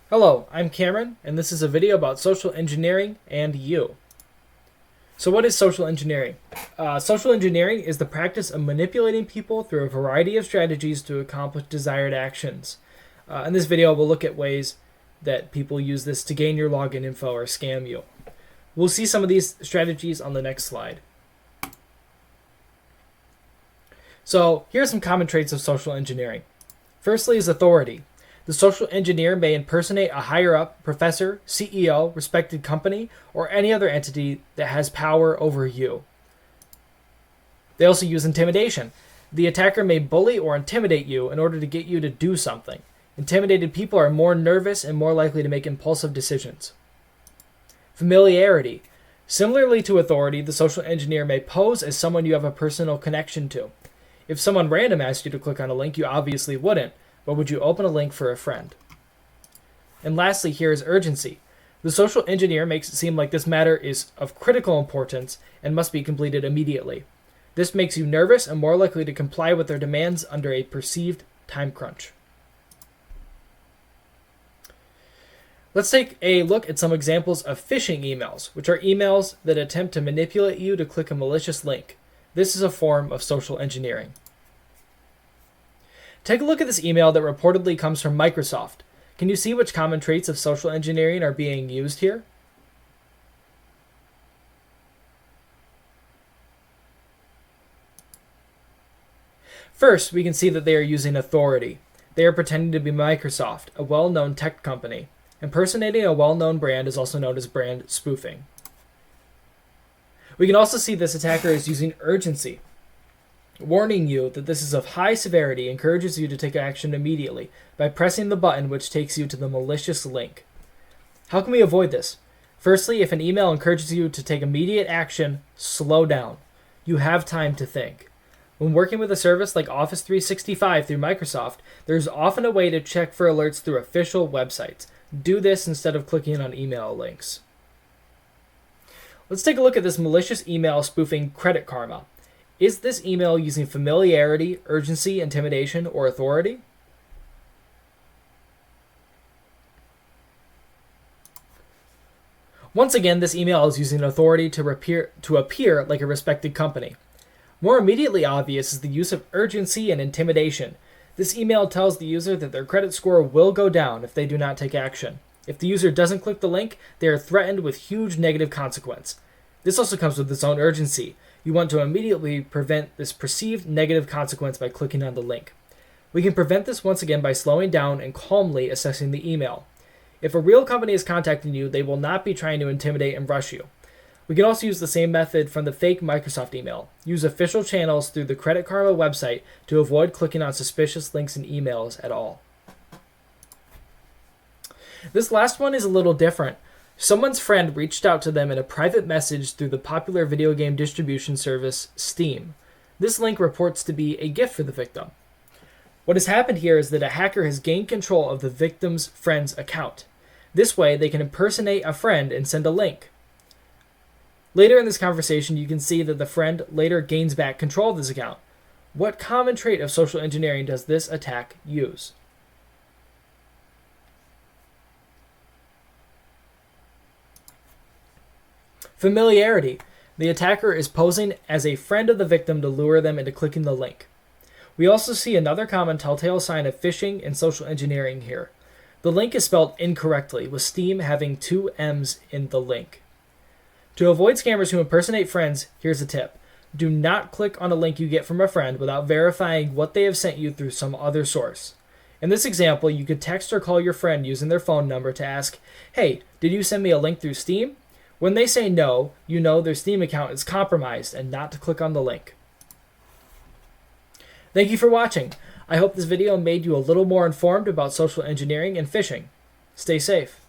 Hello, I'm Cameron, and this is a video about social engineering and you. So what is social engineering? Social engineering is the practice of manipulating people through a variety of strategies to accomplish desired actions. In this video, we'll look at ways that people use this to gain your login info or scam you. We'll see some of these strategies on the next slide. So here are some common traits of social engineering. Firstly is authority. The social engineer may impersonate a higher-up, professor, CEO, respected company, or any other entity that has power over you. They also use intimidation. The attacker may bully or intimidate you in order to get you to do something. Intimidated people are more nervous and more likely to make impulsive decisions. Familiarity. Similarly to authority, the social engineer may pose as someone you have a personal connection to. If someone random asked you to click on a link, you obviously wouldn't. But would you open a link for a friend? And lastly, here is urgency. The social engineer makes it seem like this matter is of critical importance and must be completed immediately. This makes you nervous and more likely to comply with their demands under a perceived time crunch. Let's take a look at some examples of phishing emails, which are emails that attempt to manipulate you to click a malicious link. This is a form of social engineering. Take a look at this email that reportedly comes from Microsoft. Can you see which common traits of social engineering are being used here? First, we can see that they are using authority. They are pretending to be Microsoft, a well-known tech company. Impersonating a well-known brand is also known as brand spoofing. We can also see this attacker is using urgency. Warning you that this is of high severity encourages you to take action immediately by pressing the button which takes you to the malicious link. How can we avoid this? Firstly, if an email encourages you to take immediate action, slow down. You have time to think. When working with a service like Office 365 through Microsoft, there's often a way to check for alerts through official websites. Do this instead of clicking on email links. Let's take a look at this malicious email spoofing Credit Karma. Is this email using familiarity, urgency, intimidation, or authority? Once again, this email is using authority to appear like a respected company. More immediately obvious is the use of urgency and intimidation. This email tells the user that their credit score will go down if they do not take action. If the user doesn't click the link, they are threatened with huge negative consequence. This also comes with its own urgency. You want to immediately prevent this perceived negative consequence by clicking on the link. We can prevent this once again by slowing down and calmly assessing the email. If a real company is contacting you, they will not be trying to intimidate and rush you. We can also use the same method from the fake Microsoft email. Use official channels through the Credit Karma website to avoid clicking on suspicious links in emails at all. This last one is a little different. Someone's friend reached out to them in a private message through the popular video game distribution service Steam. This link reports to be a gift for the victim. What has happened here is that a hacker has gained control of the victim's friend's account. This way, they can impersonate a friend and send a link. Later in this conversation, you can see that the friend later gains back control of this account. What common trait of social engineering does this attack use? Familiarity. The attacker is posing as a friend of the victim to lure them into clicking the link. We also see another common telltale sign of phishing and social engineering here. The link is spelled incorrectly, with Steam having 2 M's in the link. To avoid scammers who impersonate friends, here's a tip. Do not click on a link you get from a friend without verifying what they have sent you through some other source. In this example, you could text or call your friend using their phone number to ask, "Hey, did you send me a link through Steam?" When they say no, you know their Steam account is compromised and not to click on the link. Thank you for watching. I hope this video made you a little more informed about social engineering and phishing. Stay safe.